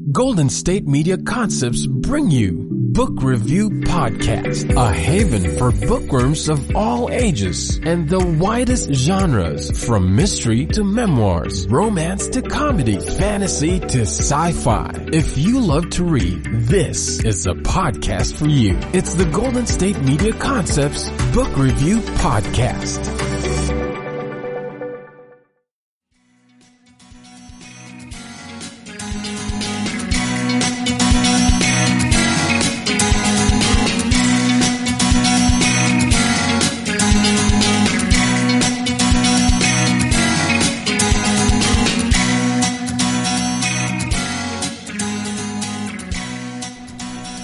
Golden State Media Concepts bring you Book Review Podcast, a haven for bookworms of all ages and the widest genres, from mystery to memoirs, romance to comedy, fantasy to sci-fi. If you love to read, this is a podcast for you. It's the Golden State Media Concepts Book Review Podcast.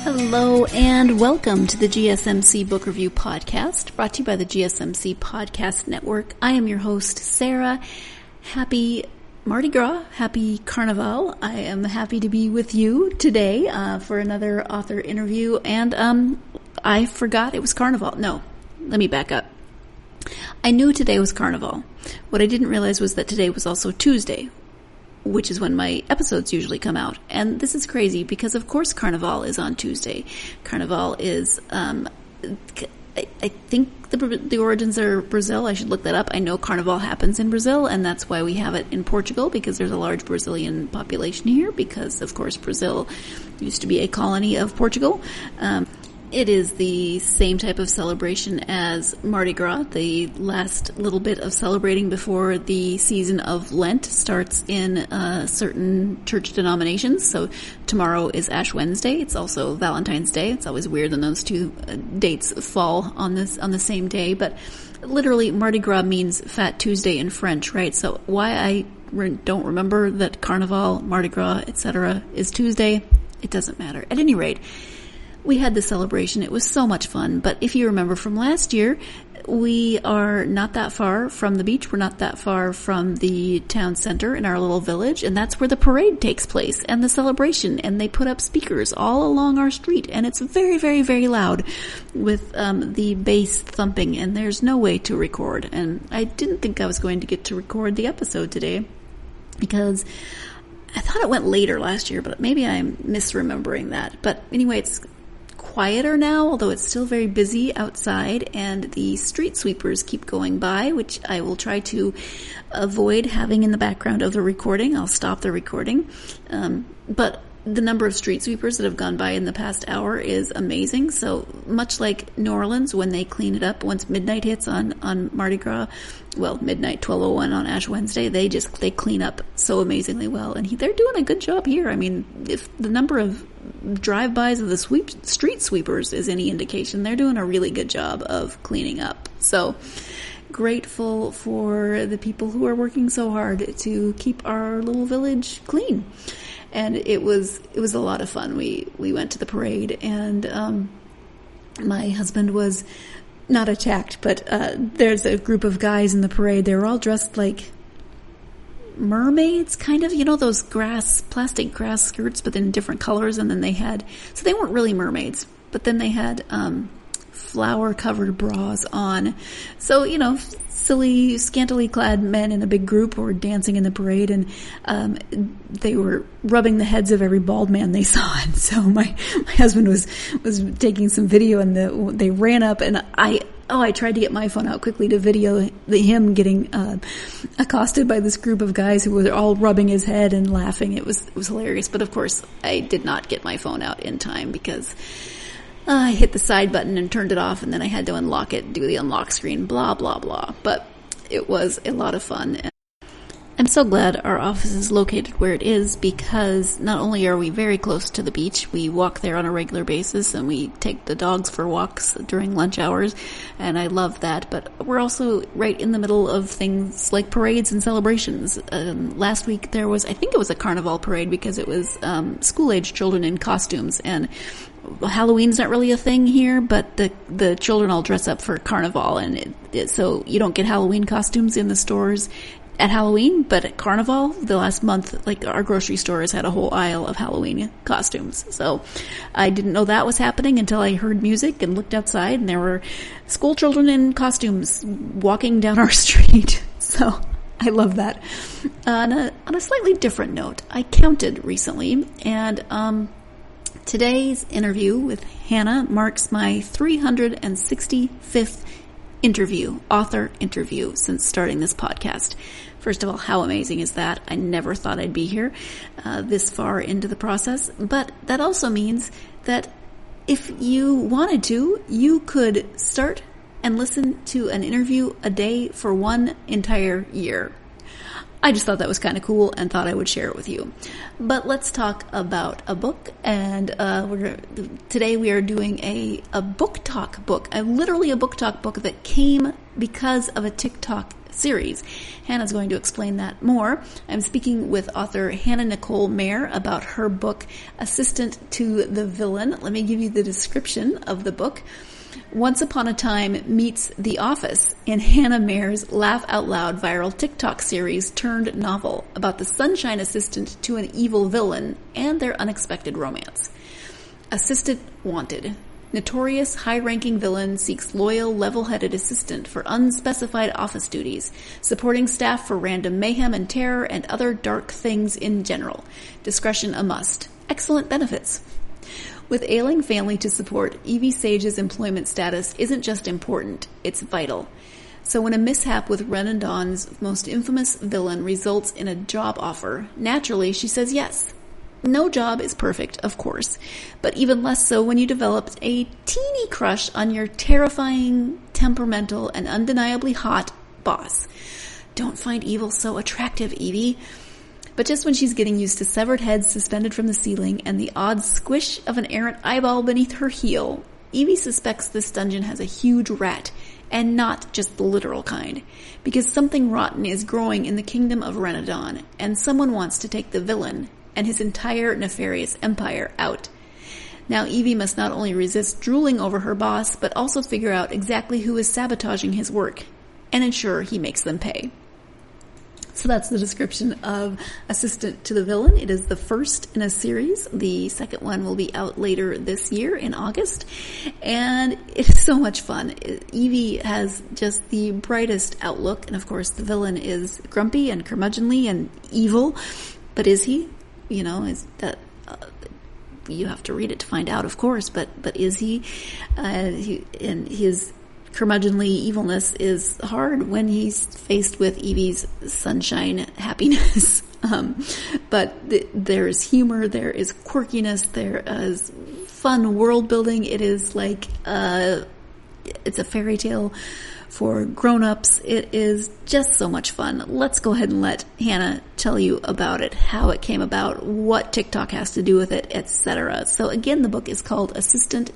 Hello and welcome to the GSMC Book Review Podcast, brought to you by the GSMC Podcast Network. I am your host, Sarah. Happy Mardi Gras, happy Carnival. I am happy to be with you today for another author interview, and I forgot it was Carnival. No, let me back up. I knew today was Carnival. What I didn't realize was that today was also Tuesday, which is when my episodes usually come out. And this is crazy because, of course, Carnival is on Tuesday. Carnival is, I think the origins are Brazil. I should look that up. I know Carnival happens in Brazil, and that's why we have it in Portugal, because there's a large Brazilian population here, because, of course, Brazil used to be a colony of Portugal. It is the same type of celebration as Mardi Gras, the last little bit of celebrating before the season of Lent starts in certain church denominations. So tomorrow is Ash Wednesday. It's also Valentine's Day. It's always weird when those two dates fall on the same day. But literally, Mardi Gras means Fat Tuesday in French, right? So why I don't remember that Carnival, Mardi Gras, etc. is Tuesday, it doesn't matter. At any rate, we had the celebration. It was so much fun. But if you remember from last year, we are not that far from the beach. We're not that far from the town center in our little village. And that's where the parade takes place and the celebration. And they put up speakers all along our street. And it's very, very, very loud with the bass thumping. And there's no way to record. And I didn't think I was going to get to record the episode today because I thought it went later last year. But maybe I'm misremembering that. But anyway, it's quieter now, although it's still very busy outside, and the street sweepers keep going by, which I will try to avoid having in the background of the recording. I'll stop the recording. But the number of street sweepers that have gone by in the past hour is amazing. So much like New Orleans, when they clean it up once midnight hits on Mardi Gras, well, midnight, 12:01 on Ash Wednesday, they clean up so amazingly well. And they're doing a good job here. I mean, if the number of drive-bys of the street sweepers is any indication, they're doing a really good job of cleaning up. So grateful for the people who are working so hard to keep our little village clean. And it was a lot of fun. We went to the parade, and my husband was not attacked, but there's a group of guys in the parade. They were all dressed like mermaids, kind of, those plastic grass skirts, but in different colors. And then so they weren't really mermaids, but then they had flower-covered bras on. So, silly, scantily clad men in a big group were dancing in the parade, and they were rubbing the heads of every bald man they saw. And so my husband was taking some video, and they ran up, and I tried to get my phone out quickly to video him getting accosted by this group of guys who were all rubbing his head and laughing. It was hilarious. But of course, I did not get my phone out in time because I hit the side button and turned it off, and then I had to unlock it, do the unlock screen, blah, blah, blah. But it was a lot of fun. I'm so glad our office is located where it is, because not only are we very close to the beach, we walk there on a regular basis, and we take the dogs for walks during lunch hours, and I love that. But we're also right in the middle of things like parades and celebrations. Last week there was, I think it was a carnival parade, because it was school-age children in costumes, and Halloween's not really a thing here, but the children all dress up for carnival, and so you don't get Halloween costumes in the stores at Halloween, but at Carnival, the last month, like, our grocery store has had a whole aisle of Halloween costumes. So I didn't know that was happening until I heard music and looked outside, and there were school children in costumes walking down our street. So I love that. On a slightly different note, I counted recently, and today's interview with Hannah marks my 365th author interview since starting this podcast. First of all, how amazing is that? I never thought I'd be here this far into the process, but that also means that if you wanted to, you could start and listen to an interview a day for one entire year. I just thought that was kind of cool and thought I would share it with you. But let's talk about a book, and today we are doing a book talk book, literally a book talk book that came because of a TikTok series. Hannah's going to explain that more. I'm speaking with author Nicole Maehrer about her book, Assistant to the Villain. Let me give you the description of the book. Once Upon a Time meets The Office in Hannah Maehrer's laugh out loud viral TikTok series turned novel about the sunshine assistant to an evil villain and their unexpected romance. Assistant wanted. Notorious high-ranking villain seeks loyal, level-headed assistant for unspecified office duties, supporting staff for random mayhem and terror and other dark things in general. Discretion a must. Excellent benefits. With ailing family to support, Evie Sage's employment status isn't just important, it's vital. So when a mishap with Rennedawn's most infamous villain results in a job offer, naturally she says yes. No job is perfect, of course, but even less so when you developed a teeny crush on your terrifying, temperamental, and undeniably hot boss. Don't find evil so attractive, Evie. But just when she's getting used to severed heads suspended from the ceiling and the odd squish of an errant eyeball beneath her heel, Evie suspects this dungeon has a huge rat, and not just the literal kind, because something rotten is growing in the kingdom of Rennedawn, and someone wants to take the villain and his entire nefarious empire out. Now Evie must not only resist drooling over her boss, but also figure out exactly who is sabotaging his work, and ensure he makes them pay. So that's the description of Assistant to the Villain. It is the first in a series. The second one will be out later this year in August. And it's so much fun. Evie has just the brightest outlook. And of course, the villain is grumpy and curmudgeonly and evil. But is he? You know, is that... you have to read it to find out, of course. But is he? And his curmudgeonly evilness is hard when he's faced with Evie's sunshine happiness. But there's humor, there is quirkiness, there is fun world building. It is like it's a fairy tale for grown-ups. It is just so much fun. Let's go ahead and let Hannah tell you about it, how it came about, what TikTok has to do with it, etc. So again, the book is called Assistant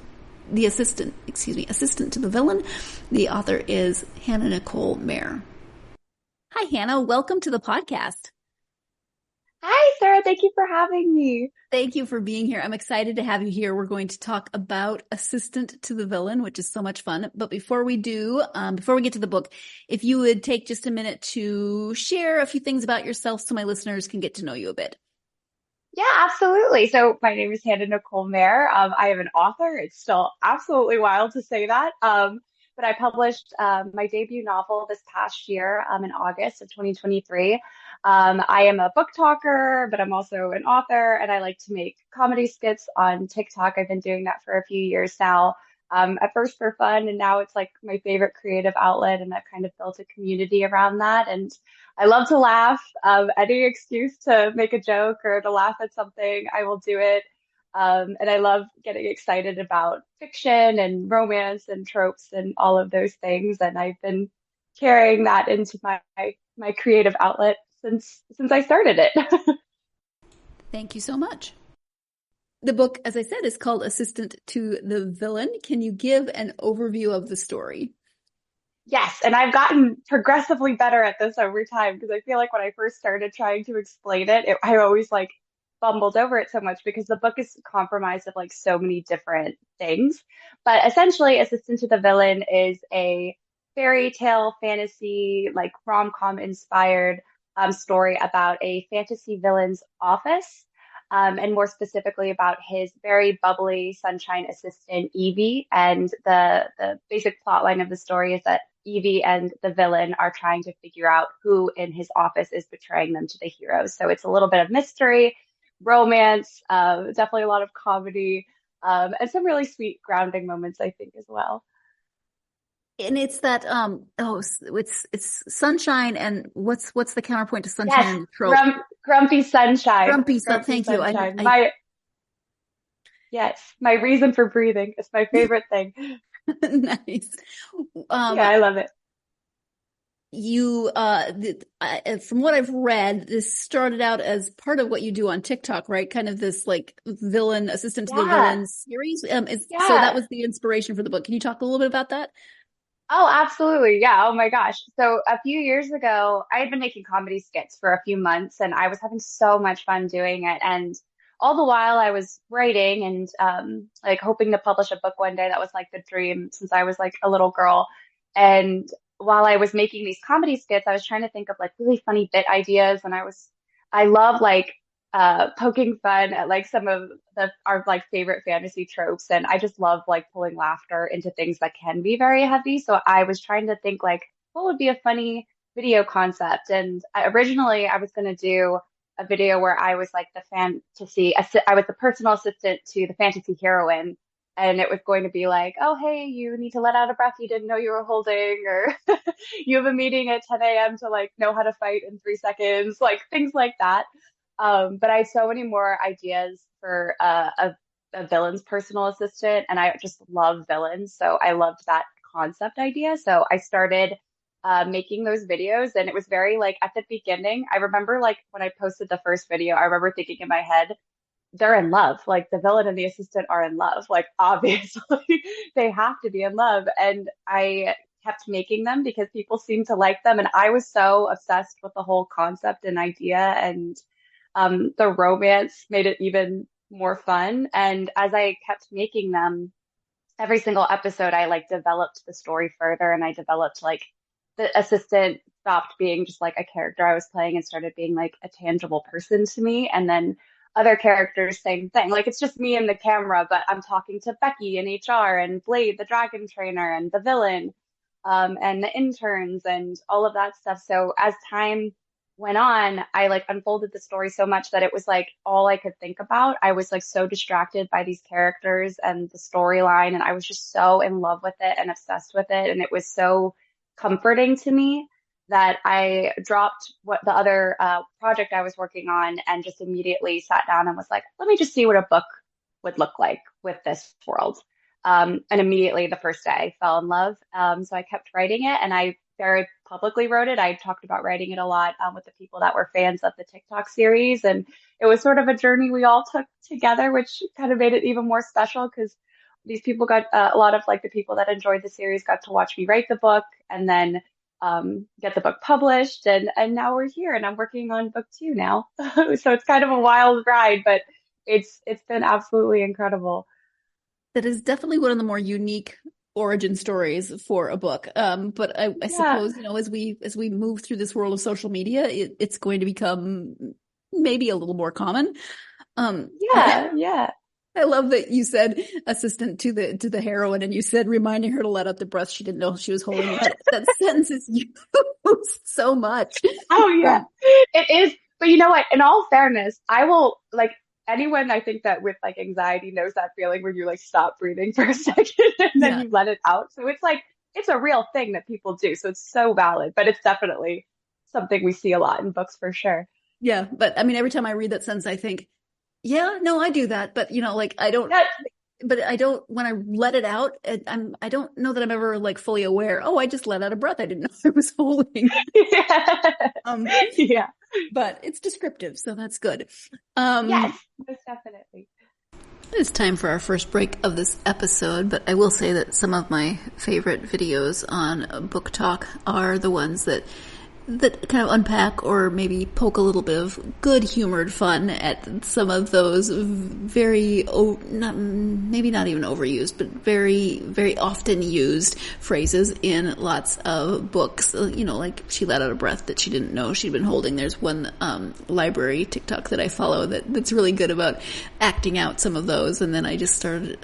to the Villain. The author is Nicole Maehrer. Hi, Hannah. Welcome to the podcast. Hi, Sarah. Thank you for having me. Thank you for being here. I'm excited to have you here. We're going to talk about Assistant to the Villain, which is so much fun. But before we get to the book, if you would take just a minute to share a few things about yourself so my listeners can get to know you a bit. Yeah, absolutely. So my name is Nicole Maehrer. I am an author. It's still absolutely wild to say that. But I published my debut novel this past year in August of 2023. I am a book talker, but I'm also an author, and I like to make comedy skits on TikTok. I've been doing that for a few years now. At first for fun, and now it's like my favorite creative outlet, and I've kind of built a community around that. And I love to laugh. Any excuse to make a joke or to laugh at something, I will do it. And I love getting excited about fiction and romance and tropes and all of those things. And I've been carrying that into my creative outlet since I started it. Thank you so much. The book, as I said, is called Assistant to the Villain. Can you give an overview of the story? Yes, and I've gotten progressively better at this over time, because I feel like when I first started trying to explain it, I always bumbled over it so much because the book is comprised of so many different things. But essentially, Assistant to the Villain is a fairy tale, fantasy, rom-com inspired story about a fantasy villain's office. And more specifically about his very bubbly sunshine assistant, Evie. And the basic plot line of the story is that Evie and the villain are trying to figure out who in his office is betraying them to the heroes. So it's a little bit of mystery, romance, definitely a lot of comedy, and some really sweet grounding moments, I think, as well. And it's that it's sunshine, and what's the counterpoint to sunshine Yes, in the trope? Grumpy Sunshine. Grumpy Sun. Thank you. Yes, my reason for breathing. It's my favorite thing. Nice. Yeah, I love it. From what I've read, this started out as part of what you do on TikTok, right? Kind of this like villain assistant to the villain series. So that was the inspiration for the book. Can you talk a little bit about that? Oh, absolutely. Yeah. Oh my gosh. So a few years ago, I had been making comedy skits for a few months and I was having so much fun doing it. And all the while I was writing and like hoping to publish a book one day. That was like the dream since I was like a little girl. And while I was making these comedy skits, I was trying to think of like really funny bit ideas. And I love like poking fun at like some of our like favorite fantasy tropes. And I just love like pulling laughter into things that can be very heavy. So I was trying to think like, what would be a funny video concept? And originally I was going to do a video where I was like I was the personal assistant to the fantasy heroine. And it was going to be like, oh, hey, you need to let out a breath you didn't know you were holding, or you have a meeting at 10 a.m. to like know how to fight in 3 seconds, like things like that. But I had so many more ideas for a villain's personal assistant, and I just love villains. So I loved that concept idea. So I started making those videos, and it was very like at the beginning, I remember like when I posted the first video, I remember thinking in my head, they're in love. Like the villain and the assistant are in love. Like obviously they have to be in love. And I kept making them because people seemed to like them. And I was so obsessed with the whole concept and idea, and the romance made it even more fun. And as I kept making them, every single episode, I like developed the story further, and I developed like the assistant stopped being just like a character I was playing and started being like a tangible person to me. And then other characters, same thing. Like it's just me and the camera, but I'm talking to Becky in HR and Blade, the dragon trainer, and the villain, and the interns and all of that stuff. So as time went on, I like unfolded the story so much that it was like all I could think about. I was like so distracted by these characters and the storyline, and I was just so in love with it and obsessed with it. And it was so comforting to me that I dropped what the other project I was working on and just immediately sat down and was like, let me just see what a book would look like with this world. And immediately the first day I fell in love. So I kept writing it, and I very publicly wrote it. I talked about writing it a lot with the people that were fans of the TikTok series. And it was sort of a journey we all took together, which kind of made it even more special because these people got a lot of like the people that enjoyed the series got to watch me write the book and then get the book published. And now we're here, and I'm working on book 2 now. So it's kind of a wild ride, but it's been absolutely incredible. That is definitely one of the more unique origin stories for a book. But I suppose, you know, as we move through this world of social media, it's going to become maybe a little more common. Yeah. I love that you said assistant to the heroine, and you said reminding her to let out the breath she didn't know she was holding. That sentence is used so much. Oh yeah, it is. But you know what? In all fairness, I will like anyone I think that with like anxiety knows that feeling where you like stop breathing for a second and then you let it out. So it's like it's a real thing that people do. So it's so valid, but it's definitely something we see a lot in books for sure. Yeah, but I mean, every time I read that sentence, I think, yeah, no, I do that, but you know, like I don't. But I don't, when I let it out, I don't know that I'm ever like fully aware. Oh, I just let out a breath I didn't know I was holding. Yeah. But it's descriptive, so that's good. Yes, most definitely. It's time for our first break of this episode, but I will say that some of my favorite videos on Book Talk are the ones that kind of unpack or maybe poke a little bit of good humored fun at some of those very, maybe not even overused, but very, very often used phrases in lots of books. You know, like she let out a breath that she didn't know she'd been holding. There's one library TikTok that I follow that's really good about acting out some of those. And then I just started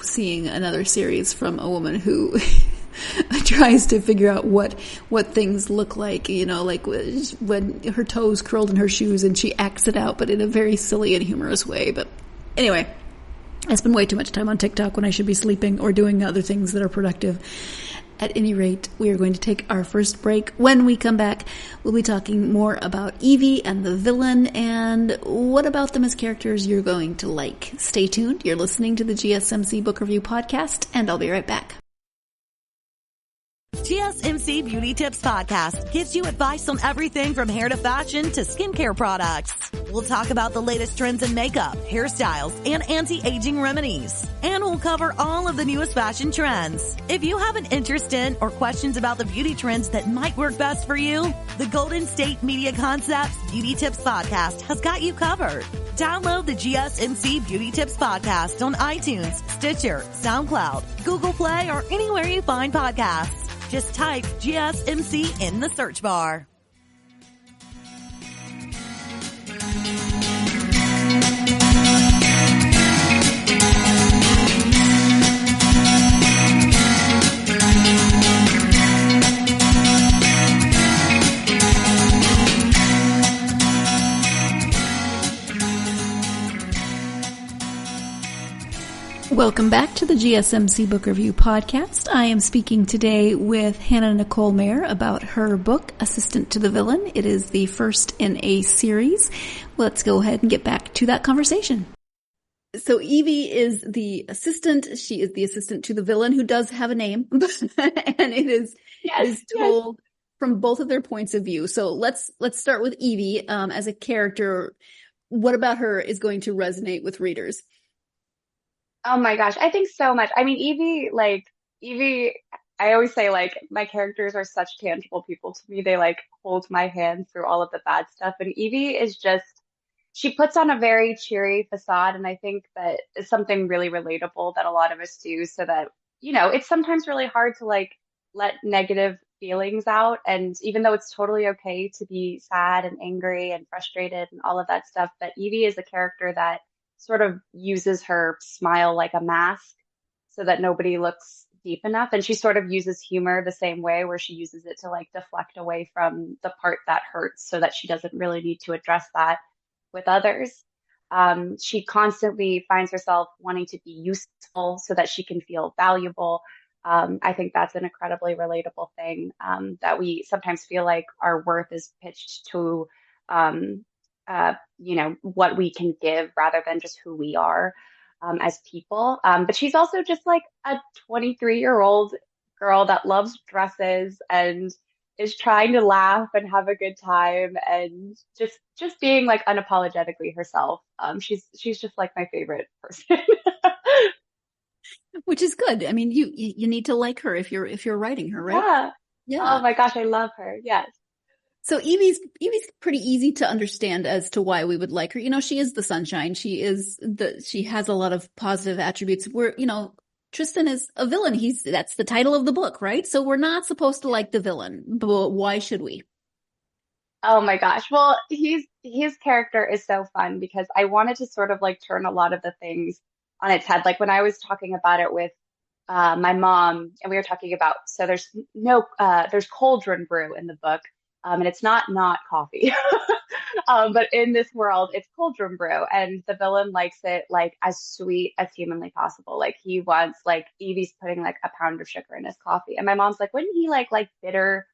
seeing another series from a woman who tries to figure out what things look like, like when her toes curled in her shoes and she acts it out, but in a very silly and humorous way. But anyway, I spend way too much time on TikTok when I should be sleeping or doing other things that are productive. At any rate, we are going to take our first break. When we come back, we'll be talking more about Evie and the villain and what about them as characters you're going to like. Stay tuned. You're listening to the GSMC Book Review Podcast, and I'll be right back. GSMC Beauty Tips Podcast gives you advice on everything from hair to fashion to skincare products. We'll talk about the latest trends in makeup, hairstyles, and anti-aging remedies. And we'll cover all of the newest fashion trends. If you have an interest in or questions about the beauty trends that might work best for you, the Golden State Media Concepts Beauty Tips Podcast has got you covered. Download the GSMC Beauty Tips Podcast on iTunes, Stitcher, SoundCloud, Google Play, or anywhere you find podcasts. Just type GSMC in the search bar. Welcome back to the GSMC Book Review Podcast. I am speaking today with Hannah Nicole Maehrer about her book, Assistant to the Villain. It is the first in a series. Let's go ahead and get back to that conversation. So Evie is the assistant. She is the assistant to the villain, who does have a name, and it is told from both of their points of view. So let's start with Evie as a character. What about her is going to resonate with readers? Oh my gosh, I think so much. I mean, Evie, I always say my characters are such tangible people to me. They hold my hand through all of the bad stuff. And Evie is she puts on a very cheery facade. And I think that is something really relatable that a lot of us do so that, it's sometimes really hard to let negative feelings out. And even though it's totally okay to be sad and angry and frustrated and all of that stuff, but Evie is a character that sort of uses her smile like a mask so that nobody looks deep enough. And she sort of uses humor the same way, where she uses it to deflect away from the part that hurts so that she doesn't really need to address that with others. She constantly finds herself wanting to be useful so that she can feel valuable. I think that's an incredibly relatable thing, that we sometimes feel like our worth is pitched to what we can give rather than just who we are as people. But she's also just a 23-year-old girl that loves dresses and is trying to laugh and have a good time and just being unapologetically herself. She's just my favorite person. Which is good. I mean, you need to like her if you're writing her, right? Yeah. Oh my gosh, I love her. Yes. So Evie's pretty easy to understand as to why we would like her. She is the sunshine. She has a lot of positive attributes. Tristan is a villain. That's the title of the book, right? So we're not supposed to like the villain, but why should we? Oh my gosh. Well, his character is so fun because I wanted to sort of turn a lot of the things on its head. When I was talking about it with my mom, and we were talking about, so there's cauldron brew in the book. And it's not coffee, but in this world, it's cauldron brew, and the villain likes it as sweet as humanly possible. He wants Evie's putting a pound of sugar in his coffee, and my mom's wouldn't he like bitter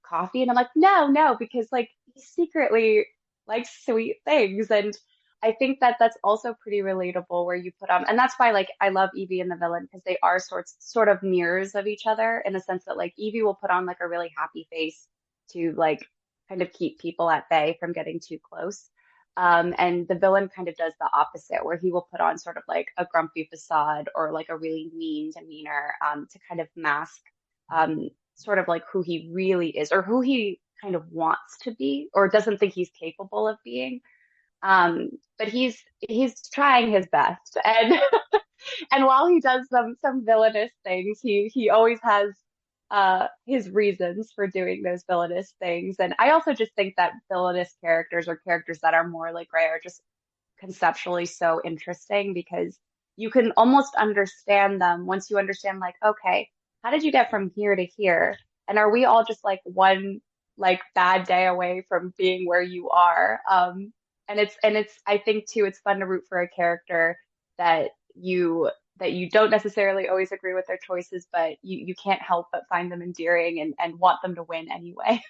coffee? And I'm no, because he secretly likes sweet things, and I think that that's also pretty relatable where you put on, and that's why I love Evie and the villain because they are sort of mirrors of each other in the sense that Evie will put on a really happy face to kind of keep people at bay from getting too close. And the villain kind of does the opposite, where he will put on sort of a grumpy facade or a really mean demeanor to kind of mask sort of who he really is or who he kind of wants to be or doesn't think he's capable of being. But he's trying his best. And and while he does some villainous things, he always has his reasons for doing those villainous things. And I also just think that villainous characters or characters that are more gray are just conceptually so interesting because you can almost understand them once you understand okay, how did you get from here to here? And are we all just like one like bad day away from being where you are? And it's I think too, it's fun to root for a character that you don't necessarily always agree with their choices, but you can't help but find them endearing and want them to win anyway.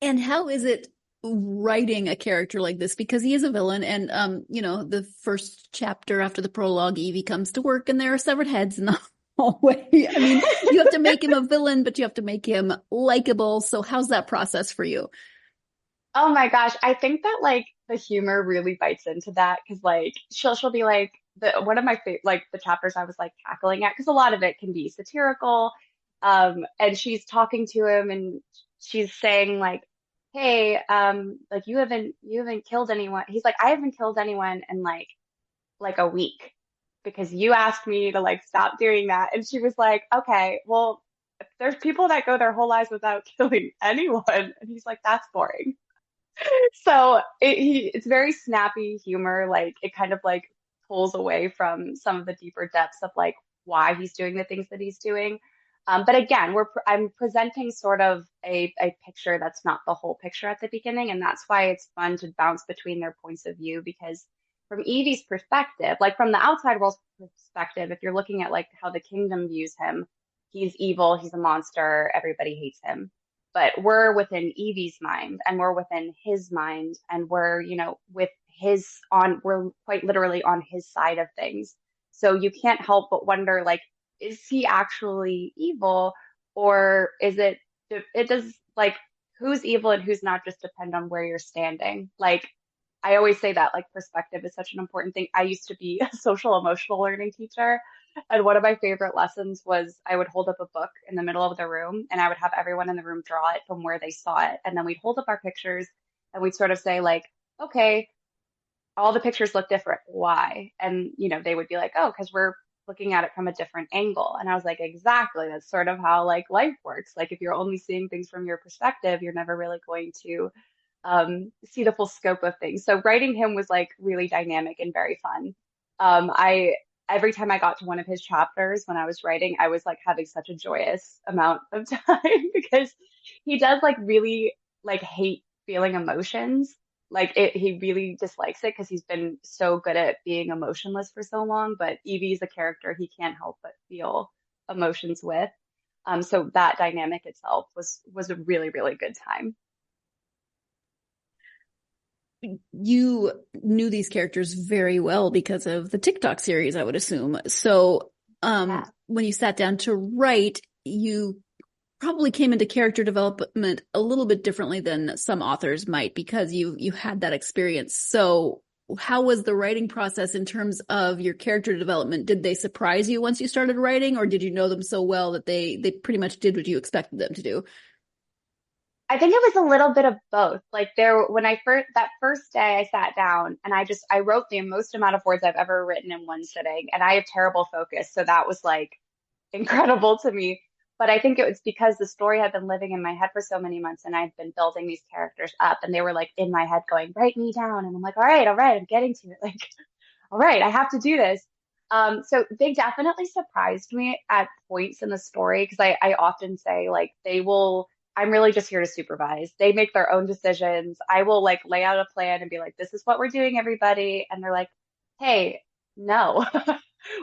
And how is it writing a character like this? Because he is a villain, and the first chapter after the prologue, Evie comes to work and there are severed heads in the hallway. I mean, you have to make him a villain, but you have to make him likable. So how's that process for you? Oh my gosh, I think that like the humor really bites into that because like she'll be like the one of my favorite like the chapters I was like cackling at because a lot of it can be satirical. And she's talking to him and she's saying like, "Hey, like you haven't killed anyone." He's like, "I haven't killed anyone in like a week because you asked me to like stop doing that." And she was like, "Okay, well, there's people that go their whole lives without killing anyone." And he's like, "That's boring." So it's very snappy humor. Like it kind of like pulls away from some of the deeper depths of like why he's doing the things that he's doing. But again, I'm presenting sort of a picture that's not the whole picture at the beginning, and that's why it's fun to bounce between their points of view because from Evie's perspective, like from the outside world's perspective, if you're looking at like how the kingdom views him, he's evil, he's a monster, everybody hates him. But we're within Evie's mind and we're within his mind and we're, we're quite literally on his side of things. So you can't help but wonder, like, is he actually evil or is it does like who's evil and who's not just depend on where you're standing. Like I always say that like perspective is such an important thing. I used to be a social emotional learning teacher. And one of my favorite lessons was I would hold up a book in the middle of the room and I would have everyone in the room draw it from where they saw it. And then we'd hold up our pictures and we'd sort of say like, okay, all the pictures look different. Why? And, they would be like, oh, because we're looking at it from a different angle. And I was like, exactly. That's sort of how like life works. Like if you're only seeing things from your perspective, you're never really going to see the full scope of things. So writing him was like really dynamic and very fun. I every time I got to one of his chapters when I was writing, I was like having such a joyous amount of time because he does like really like hate feeling emotions. Like he really dislikes it because he's been so good at being emotionless for so long. But Evie's a character he can't help but feel emotions with. So that dynamic itself was a really, really good time. You knew these characters very well because of the TikTok series, I would assume. So Yeah. when you sat down to write, you probably came into character development a little bit differently than some authors might because you had that experience. So how was the writing process in terms of your character development? Did they surprise you once you started writing, or did you know them so well that they pretty much did what you expected them to do? I think it was a little bit of both. Like when that first day I sat down and I wrote the most amount of words I've ever written in one sitting, and I have terrible focus. So that was like incredible to me. But I think it was because the story had been living in my head for so many months and I'd been building these characters up and they were like in my head going, write me down. And I'm like, all right, I'm getting to it. Like, all right, I have to do this. So they definitely surprised me at points in the story because I often say like I'm really just here to supervise. They make their own decisions. I will like lay out a plan and be like, this is what we're doing, everybody. And they're like, hey, no,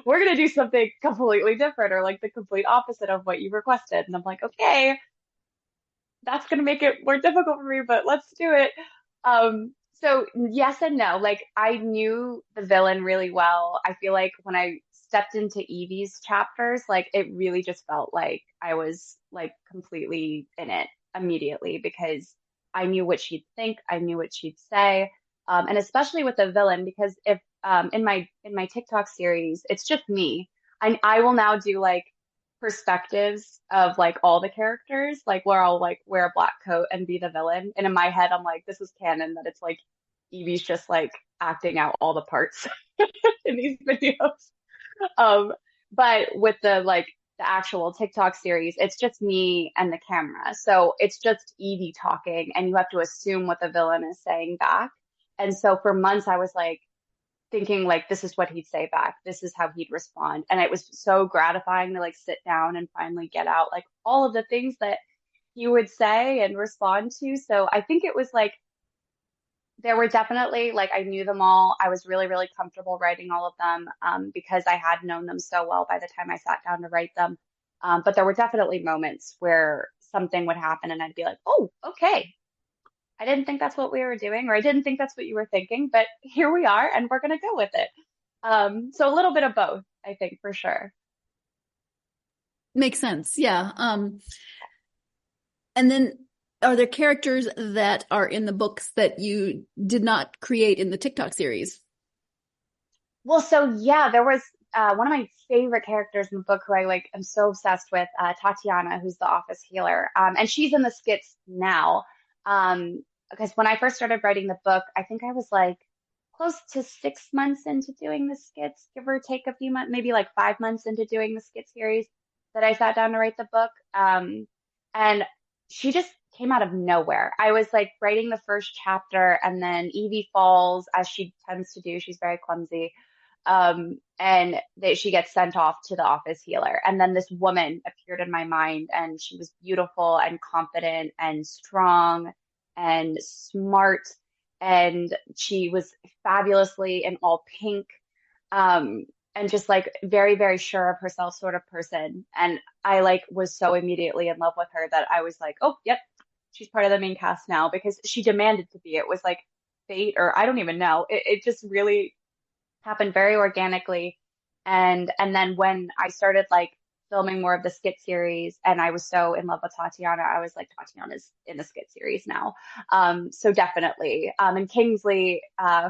we're going to do something completely different or like the complete opposite of what you requested. And I'm like, okay, that's going to make it more difficult for me, but let's do it. So yes and no. Like I knew the villain really well. I feel like when I stepped into Evie's chapters, like it really just felt like I was like completely in it immediately because I knew what she'd think, I knew what she'd say, and especially with the villain because if in my TikTok series, it's just me. I will now do like perspectives of like all the characters, like where I'll like wear a black coat and be the villain. And in my head, I'm like, this is canon that it's like Evie's just like acting out all the parts in these videos. But with the actual TikTok series, it's just me and the camera. So it's just Evie talking and you have to assume what the villain is saying back. And so for months I was like, thinking like, this is what he'd say back. This is how he'd respond. And it was so gratifying to like sit down and finally get out like all of the things that he would say and respond to. So I think it was like, there were definitely like, I knew them all. I was really, really comfortable writing all of them because I had known them so well by the time I sat down to write them. But there were definitely moments where something would happen and I'd be like, oh, okay. I didn't think that's what we were doing, or I didn't think that's what you were thinking, but here we are and we're going to go with it. So a little bit of both, I think, for sure. Makes sense. Yeah. And then are there characters that are in the books that you did not create in the TikTok series? Well, so yeah, there was one of my favorite characters in the book who I like, I'm so obsessed with, Tatiana, who's the office healer. And she's in the skits now. Because when I first started writing the book, I think I was like close to 6 months into doing the skits, give or take a few months, maybe like 5 months into doing the skit series that I sat down to write the book. And she just came out of nowhere. I was like writing the first chapter and then Evie falls, as she tends to do. She's very clumsy. She gets sent off to the office healer. And then this woman appeared in my mind and she was beautiful and confident and strong and smart. And she was fabulously in all pink. And just like very, very sure of herself sort of person. And I like was so immediately in love with her that I was like, oh, yep, she's part of the main cast now, because she demanded to be. It was like fate, or I don't even know. It just really happened very organically. And then when I started like filming more of the skit series and I was so in love with Tatiana, I was like, Tatiana's in the skit series now. So definitely. And Kingsley,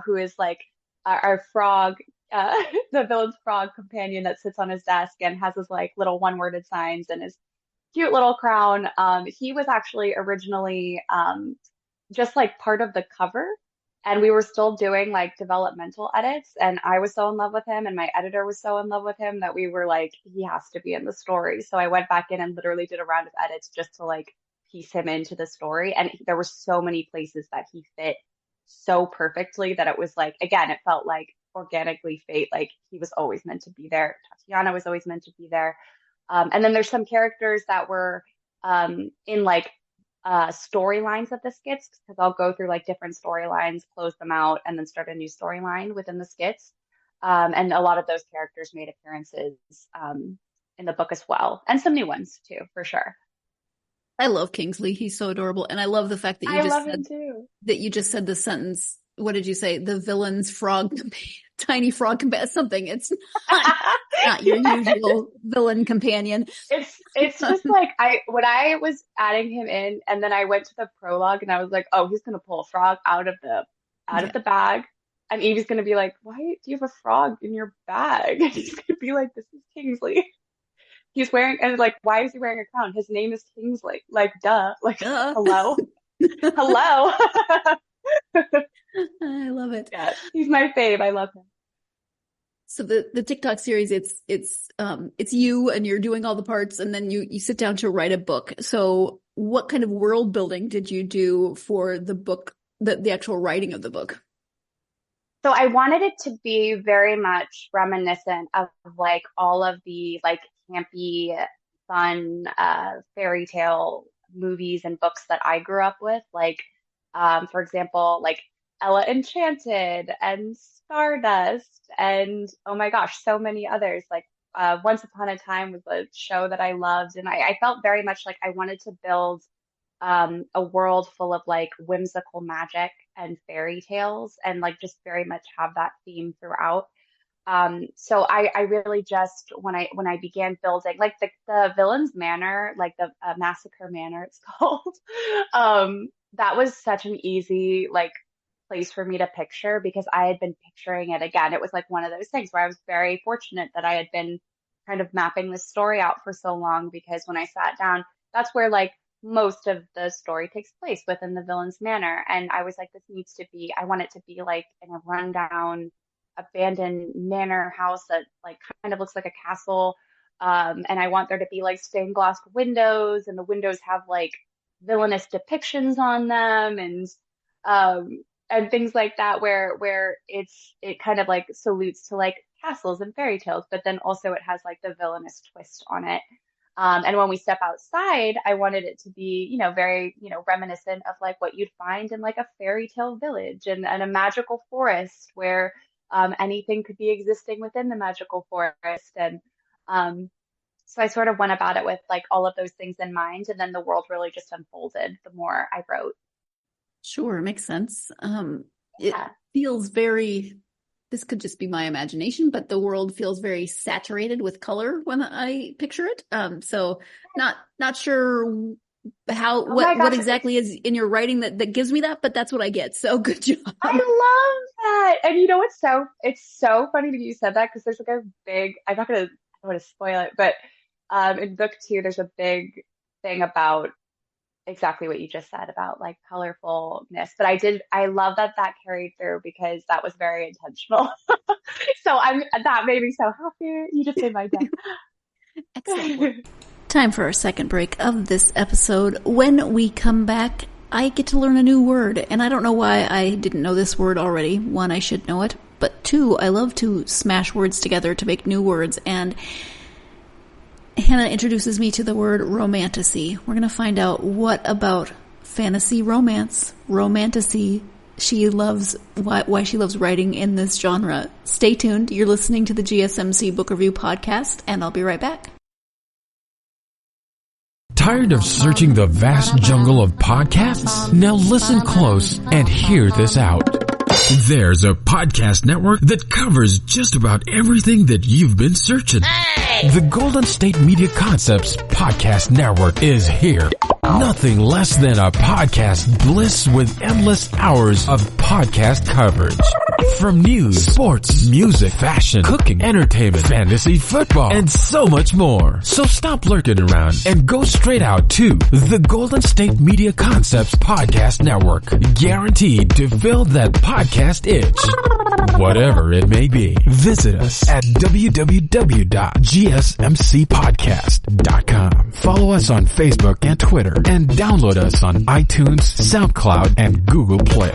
who is like our frog, the villain's frog companion that sits on his desk and has his like little one-worded signs and his cute little crown. He was actually originally just like part of the cover. And we were still doing like developmental edits. And I was so in love with him and my editor was so in love with him that we were like, he has to be in the story. So I went back in and literally did a round of edits just to like piece him into the story. And there were so many places that he fit so perfectly that it was like, again, it felt like organically fate. Like he was always meant to be there. Tatiana was always meant to be there. And then there's some characters that were in like storylines of the skits, because I'll go through like different storylines, close them out, and then start a new storyline within the skits. And a lot of those characters made appearances in the book as well, and some new ones too, for sure. I love Kingsley. He's so adorable. And I love the fact that you just said the sentence. What did you say? The villain's frog, tiny frog, something. It's not your usual villain companion. It's just like when I was adding him in, and then I went to the prologue and I was like, oh, he's going to pull a frog out of the bag. And Evie's going to be like, why do you have a frog in your bag? And he's going to be like, this is Kingsley. He's wearing, and like, why is he wearing a crown? His name is Kingsley. Like, duh. Like, hello. Hello. I love it. Yeah, he's my fave. I love him. So the TikTok series, it's you and you're doing all the parts, and then you sit down to write a book. So what kind of world building did you do for the book, the actual writing of the book? So I wanted it to be very much reminiscent of like all of the like campy, fun fairy tale movies and books that I grew up with. Like, for example, like Ella Enchanted and Stardust and oh my gosh, so many others. Like Once Upon a Time was a show that I loved, and I felt very much like I wanted to build a world full of like whimsical magic and fairy tales, and like just very much have that theme throughout. So I really just when I began building like the villain's manor, like the massacre manor it's called, that was such an easy like place for me to picture, because I had been picturing it. Again, it was like one of those things where I was very fortunate that I had been kind of mapping this story out for so long, because when I sat down, that's where like most of the story takes place, within the villain's manor. And I was like, I want it to be like in a rundown, abandoned manor house that like kind of looks like a castle. And I want there to be like stained glass windows, and the windows have like villainous depictions on them. And and things like that where it kind of like salutes to like castles and fairy tales, but then also it has like the villainous twist on it. And when we step outside, I wanted it to be, very, reminiscent of like what you'd find in like a fairy tale village and a magical forest where anything could be existing within the magical forest. And so I sort of went about it with like all of those things in mind, and then the world really just unfolded the more I wrote. Sure, makes sense. It Yeah. feels very, this could just be my imagination, but the world feels very saturated with color when I picture it. So not sure what exactly is in your writing that gives me that, but that's what I get. So good job. I love that. And it's so funny that you said that, because there's like a big, I don't want to spoil it, but in book 2, there's a big thing about exactly what you just said about like colorfulness. But I love that carried through, because that was very intentional. So that made me so happy. You just made my day. Excellent. Time for our second break of this episode. When we come back, I get to learn a new word, and I don't know why I didn't know this word already. 1, I should know it, but 2, I love to smash words together to make new words, and Hannah introduces me to the word romantasy. We're going to find out what about fantasy romance, romantasy, why she loves writing in this genre. Stay tuned. You're listening to the GSMC Book Review Podcast, and I'll be right back. Tired of searching the vast jungle of podcasts? Now listen close and hear this out. There's a podcast network that covers just about everything that you've been searching. The Golden State Media Concepts Podcast Network is here. Nothing less than a podcast bliss with endless hours of podcast coverage. From news, sports, music, fashion, cooking, entertainment, fantasy, football, and so much more. So stop lurking around and go straight out to the Golden State Media Concepts Podcast Network. Guaranteed to fill that podcast itch. Whatever it may be. Visit us at www.gsmcpodcast.com. Follow us on Facebook and Twitter, and download us on iTunes, SoundCloud, and Google Play.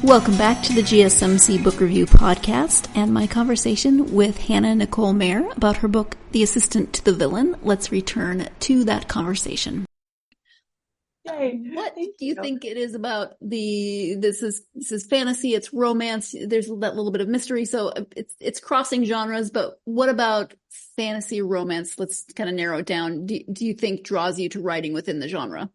Welcome back to the GSMC Book Review Podcast and my conversation with Hannah Nicole Maehrer about her book, The Assistant to the Villain. Let's return to that conversation. Yay. What do you think it is about this is fantasy, it's romance, there's that little bit of mystery, so it's crossing genres, but what about fantasy romance? Let's kind of narrow it down. Do you think draws you to writing within the genre?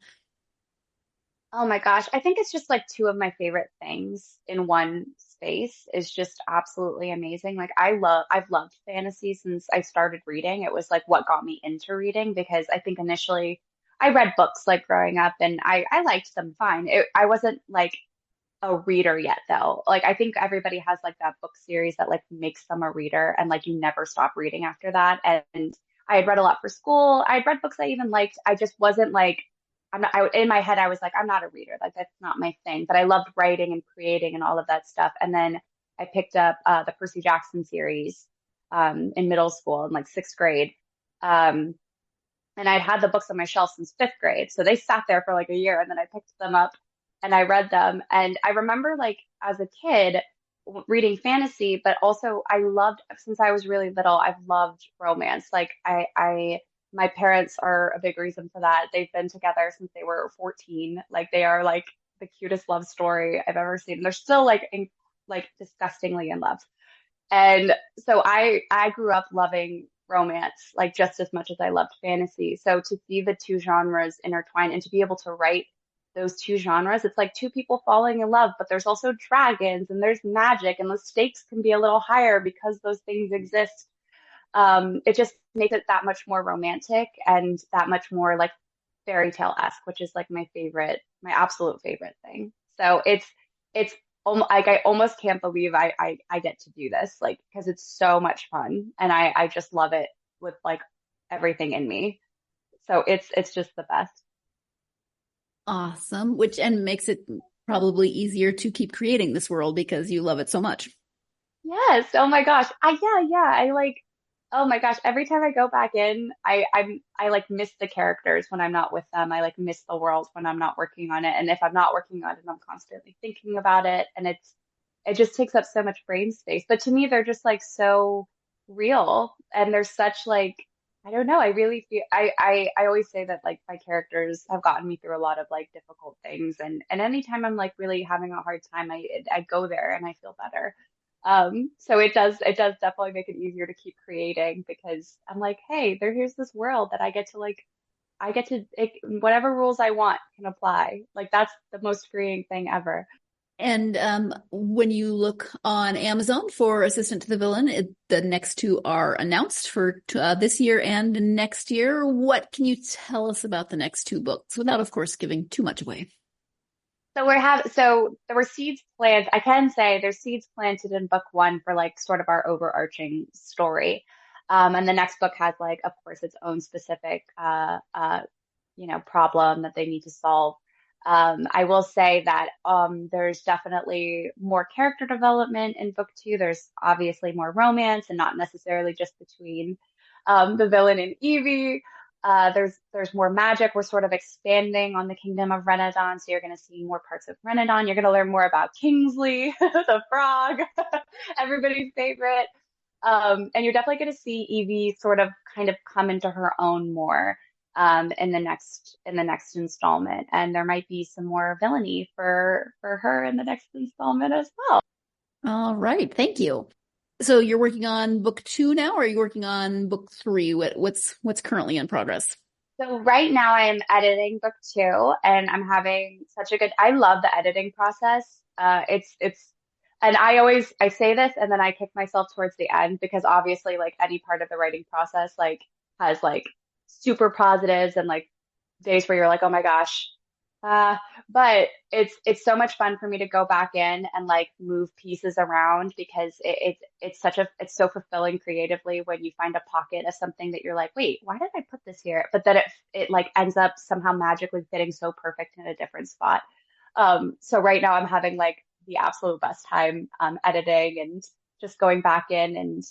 Oh my gosh. I think it's just like 2 of my favorite things in one space is just absolutely amazing. Like I've loved fantasy since I started reading. It was like what got me into reading, because I think initially I read books like growing up, and I liked them fine. I wasn't like a reader yet though. Like I think everybody has like that book series that like makes them a reader, and like you never stop reading after that. And I had read a lot for school. I had read books I even liked. I just wasn't like, in my head, I was like, I'm not a reader. Like, that's not my thing. But I loved writing and creating and all of that stuff. And then I picked up the Percy Jackson series in middle school in like 6th grade. And I'd had the books on my shelf since 5th grade. So they sat there for like a year, and then I picked them up and I read them. And I remember like as a kid reading fantasy, but also since I was really little, I've loved romance. Like my parents are a big reason for that. They've been together since they were 14. Like they are like the cutest love story I've ever seen. They're still like disgustingly in love. And so I grew up loving romance, like just as much as I loved fantasy. So to see the 2 genres intertwine and to be able to write those 2 genres, it's like 2 people falling in love, but there's also dragons and there's magic, and the stakes can be a little higher because those things exist. It just makes it that much more romantic and that much more like fairy tale-esque, which is like my absolute favorite thing. So it's like I almost can't believe I get to do this, like, because it's so much fun and I just love it with like everything in me. So it's just the best. Awesome. Which and makes it probably easier to keep creating this world because you love it so much. Yes. Oh my gosh. Yeah. I like, oh my gosh. Every time I go back in, I like miss the characters when I'm not with them. I like miss the world when I'm not working on it. And if I'm not working on it, I'm constantly thinking about it. And it just takes up so much brain space. But to me, they're just like so real. And they're such like, I don't know. I really feel, I always say that like my characters have gotten me through a lot of like difficult things. And anytime I'm like really having a hard time, I go there and I feel better. So it does definitely make it easier to keep creating because I'm like, hey, here's this world that I get to, whatever rules I want can apply. Like that's the most freeing thing ever. And when you look on Amazon for Assistant to the Villain, the next two are announced for this year and next year. What can you tell us about the next two books without, of course, giving too much away? So there were seeds planted. I can say there's seeds planted in book one for like sort of our overarching story. And the next book has like, of course, its own specific, problem that they need to solve. I will say that there's definitely more character development in book two. There's obviously more romance and not necessarily just between the villain and Evie. There's more magic. We're sort of expanding on the kingdom of Rennedawn, so you're going to see more parts of Rennedawn. You're going to learn more about Kingsley, the frog, everybody's favorite. And you're definitely going to see Evie sort of kind of come into her own more in the next installment, and there might be some more villainy for her in the next installment as well. All right, thank you. So you're working on book two now, or are you working on book three? What's currently in progress? So right now I am editing book two, and I'm having such a good. I love the editing process. And I say this, and then I kick myself towards the end because obviously, like any part of the writing process, like has like super positives and like days where you're like, oh my gosh. But it's so much fun for me to go back in and like move pieces around because it's so fulfilling creatively when you find a pocket of something that you're like, wait, why did I put this here? But then it like ends up somehow magically fitting so perfect in a different spot. So right now I'm having like the absolute best time editing and just going back in and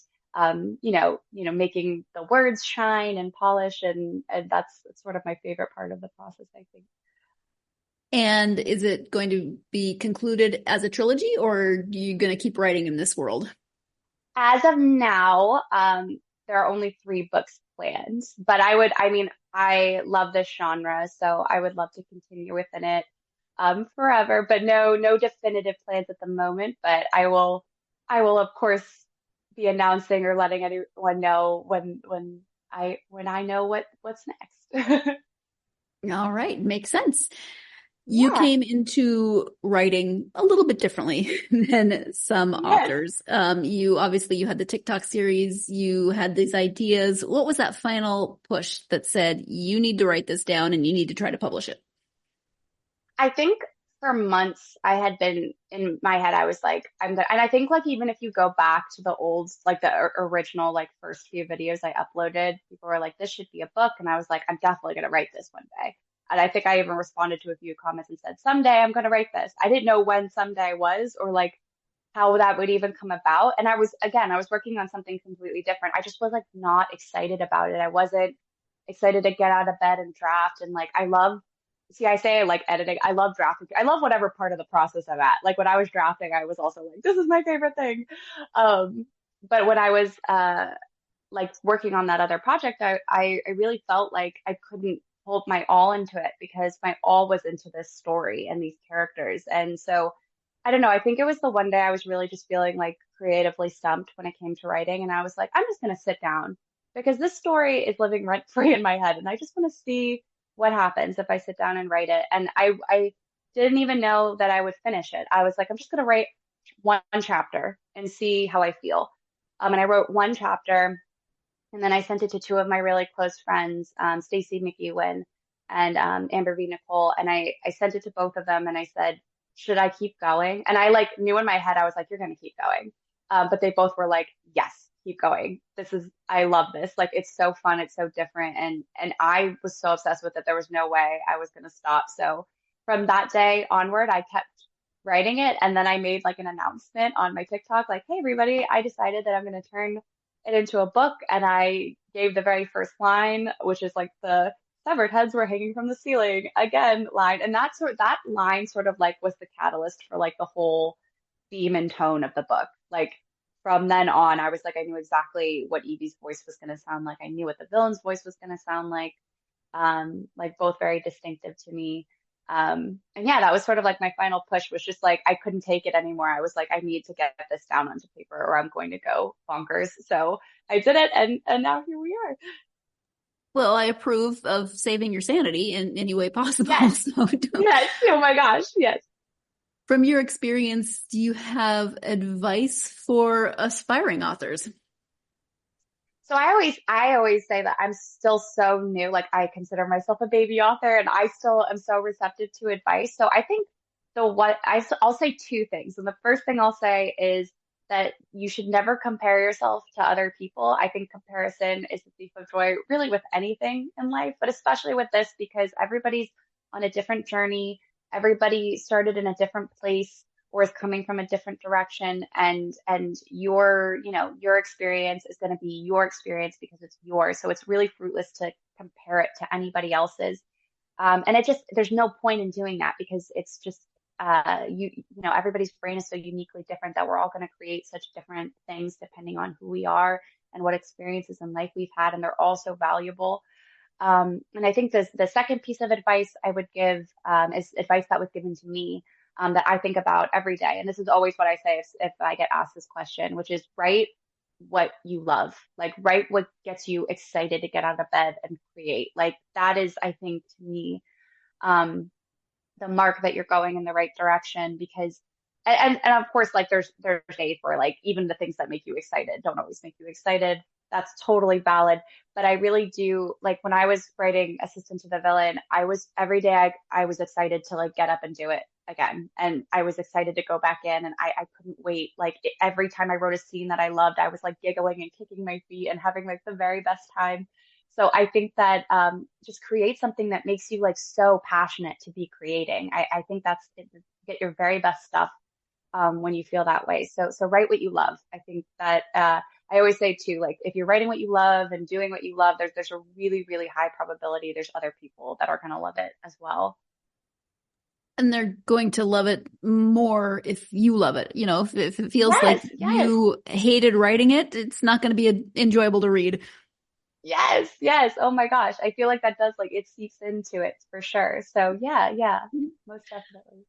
making the words shine and polish and that's sort of my favorite part of the process, I think. And is it going to be concluded as a trilogy, or are you going to keep writing in this world? As of now, there are only 3 books planned, but I love this genre, so I would love to continue within it forever, but no definitive plans at the moment, but I will of course be announcing or letting anyone know when I know what's next. All right, makes sense. Yeah. You came into writing a little bit differently than some authors. You had the TikTok series, you had these ideas. What was that final push that said you need to write this down and you need to try to publish it? I think for months I had been in my head, I was like, and I think like even if you go back to the old, like the original, like first few videos I uploaded, people were like, this should be a book. And I was like, I'm definitely going to write this one day. And I think I even responded to a few comments and said, someday I'm going to write this. I didn't know when someday was or like how that would even come about. And I was working on something completely different. I just was like not excited about it. I wasn't excited to get out of bed and draft. And like, I say I like editing. I love drafting. I love whatever part of the process I'm at. Like when I was drafting, I was also like, this is my favorite thing. But when I was like working on that other project, I really felt like I couldn't hold my all into it because my all was into this story and these characters. And so I don't know, I think it was the one day I was really just feeling like creatively stumped when it came to writing. And I was like, I'm just going to sit down because this story is living rent free in my head. And I just want to see what happens if I sit down and write it. And I didn't even know that I would finish it. I was like, I'm just going to write one chapter and see how I feel. And I wrote one chapter. And then I sent it to 2 of my really close friends, Stacy McEwen and Amber V. Nicole. And I sent it to both of them and I said, should I keep going? And I like knew in my head, I was like, you're going to keep going. But they both were like, yes, keep going. I love this. Like, it's so fun. It's so different. And I was so obsessed with it. There was no way I was going to stop. So from that day onward, I kept writing it. And then I made like an announcement on my TikTok, like, hey, everybody, I decided that I'm going to turn it into a book. And I gave the very first line, which is like the severed heads were hanging from the ceiling again line. And that line sort of like was the catalyst for like the whole theme and tone of the book. Like from then on, I was like, I knew exactly what Evie's voice was going to sound like. I knew what the villain's voice was going to sound like both very distinctive to me. And yeah, that was sort of like my final push, was just like, I couldn't take it anymore. I was like, I need to get this down onto paper or I'm going to go bonkers. So I did it. And now here we are. Well, I approve of saving your sanity in any way possible. Yes. So Yes. Oh my gosh. Yes. From your experience, do you have advice for aspiring authors? So I always say that I'm still so new. Like, I consider myself a baby author and I still am so receptive to advice. So I think I'll say two things. And the first thing I'll say is that you should never compare yourself to other people. I think comparison is the thief of joy, really, with anything in life, but especially with this, because everybody's on a different journey. Everybody started in a different place or is coming from a different direction, and your experience is going to be your experience because it's yours. So it's really fruitless to compare it to anybody else's. And there's no point in doing that, because it's just everybody's brain is so uniquely different that we're all going to create such different things depending on who we are and what experiences in life we've had, and they're all so valuable. And I think the second piece of advice I would give is advice that was given to me, that I think about every day. And this is always what I say if I get asked this question, which is write what you love. Like, write what gets you excited to get out of bed and create. Like, that is, I think, to me, the mark that you're going in the right direction. Because and of course, like, there's days where, like, even the things that make you excited don't always make you excited. That's totally valid. But I really do, like, when I was writing Assistant to the Villain, every day I was excited to, like, get up and do it again. And I was excited to go back in, and I couldn't wait. Like, every time I wrote a scene that I loved, I was like giggling and kicking my feet and having like the very best time. So I think that just create something that makes you like so passionate to be creating. I think that's it, get your very best stuff when you feel that way. So write what you love. I think that I always say too, like, if you're writing what you love and doing what you love, there's a really, really high probability there's other people that are going to love it as well. And they're going to love it more if you love it. You know, if it feels like you hated writing it, it's not going to be enjoyable to read. Yes. Oh my gosh. I feel like that does, like, it seeps into it for sure. So yeah, most definitely.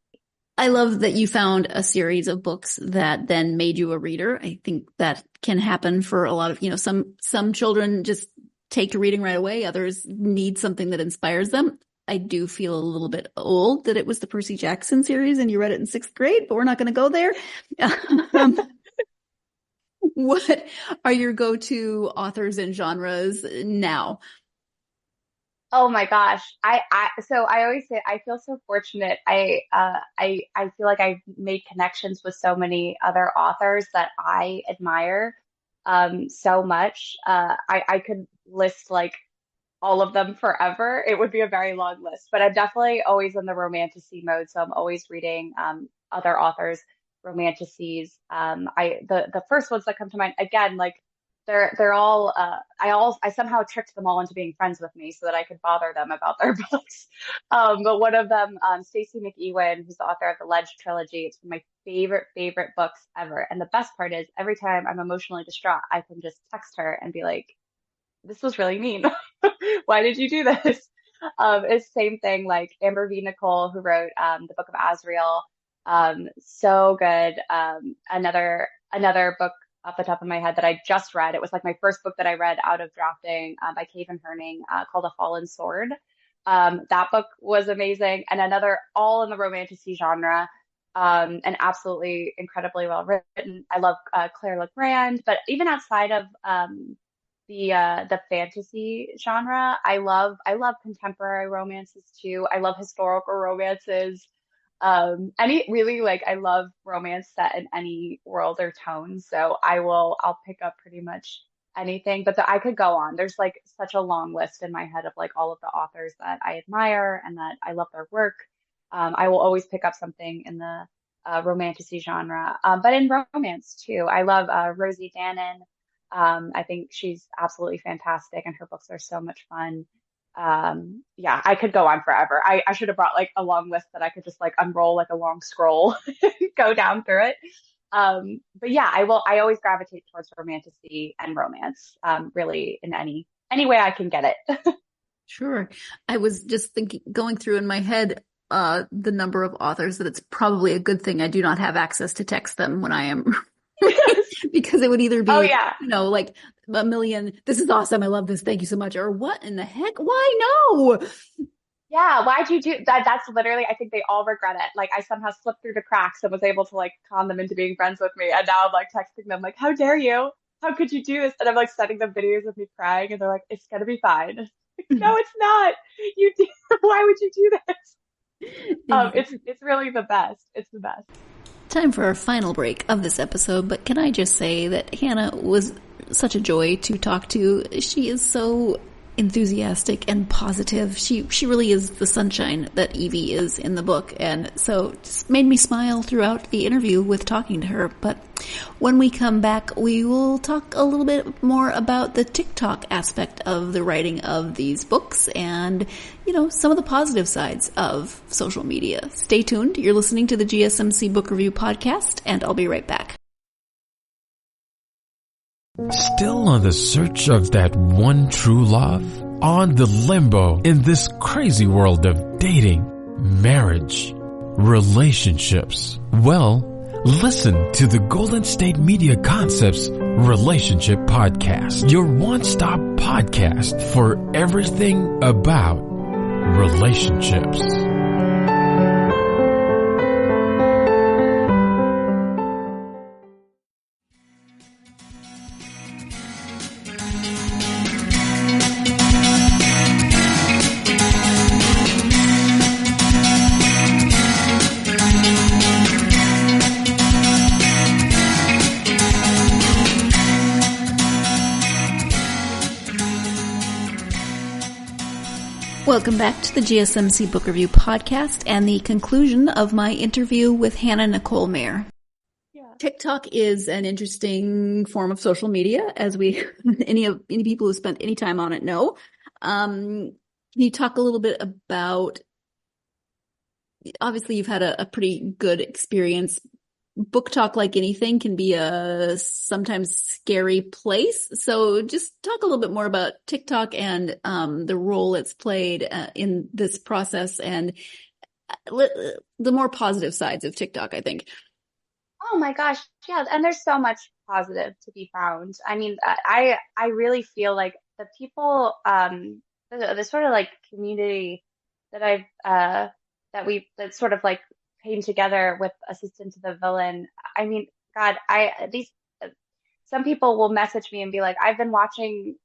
I love that you found a series of books that then made you a reader. I think that can happen for a lot of, some children just take to reading right away. Others need something that inspires them. I do feel a little bit old that it was the Percy Jackson series and you read it in 6th grade, but we're not going to go there. What are your go-to authors and genres now? Oh my gosh. So I always say I feel so fortunate. I feel like I've made connections with so many other authors that I admire so much. I could list like all of them forever. It would be a very long list, but I'm definitely always in the romantasy mode. So I'm always reading other authors' romantasies. The first ones that come to mind, again, like, they're all I somehow tricked them all into being friends with me so that I could bother them about their books. But one of them, Stacey McEwen, who's the author of the Ledge trilogy, it's one of my favorite books ever. And the best part is, every time I'm emotionally distraught, I can just text her and be like, this was really mean. Why did you do this? It's the same thing, like Amber V. Nicole, who wrote the Book of Azrael. So good. Another book off the top of my head that I just read. It was like my first book that I read out of drafting, by Caven Herning, called A Fallen Sword. That book was amazing. And another, all in the romantasy genre, and absolutely incredibly well written. I love Claire Legrand, but even outside of the fantasy genre, I love contemporary romances too. I love historical romances. Any really like I love romance set in any world or tone, so I'll pick up pretty much anything. But I could go on. There's like such a long list in my head of like all of the authors that I admire and that I love their work. I will always pick up something in the romantasy genre, but in romance too. I love Rosie Danon. I think she's absolutely fantastic, and her books are so much fun. Yeah, I could go on forever. I should have brought like a long list that I could just like unroll like a long scroll, go down through it. But yeah, I always gravitate towards romantasy and romance, really in any way I can get it. Sure. I was just thinking, going through in my head, the number of authors that it's probably a good thing I do not have access to text them when I am because it would either be, Oh yeah. like a million, this is awesome, I love this, thank you so much, or what in the heck? Why no? Yeah, why'd you do that? That's literally, I think they all regret it. Like I somehow slipped through the cracks and was able to like con them into being friends with me. And now I'm like texting them like, how dare you? How could you do this? And I'm like sending them videos of me crying and they're like, it's gonna be fine. Like, no, it's not. You did. Why would you do this? It's really the best. It's the best. Time for our final break of this episode, but can I just say that Hannah was such a joy to talk to. She is so enthusiastic and positive. She really is the sunshine that Evie is in the book, and so just made me smile throughout the interview with talking to her. But when we come back, we will talk a little bit more about the TikTok aspect of the writing of these books and, some of the positive sides of social media. Stay tuned. You're listening to the GSMC Book Review Podcast, and I'll be right back. Still on the search of that one true love? On the limbo in this crazy world of dating, marriage, relationships? Well, listen to the Golden State Media Concepts Relationship Podcast, your one-stop podcast for everything about relationships. Welcome back to the GSMC Book Review Podcast and the conclusion of my interview with Hannah Nicole Maehrer. Yeah. TikTok is an interesting form of social media, as any people who spent any time on it know. Can you talk a little bit about, obviously you've had a pretty good experience. Book talk, like anything, can be a sometimes scary place. So just talk a little bit more about TikTok and the role it's played in this process and the more positive sides of TikTok, I think. Oh my gosh. Yeah. And there's so much positive to be found. I mean, I really feel like the people, the sort of like community that that sort of like came together with Assistant to the Villain. I mean, God, some people will message me and be like, I've been watching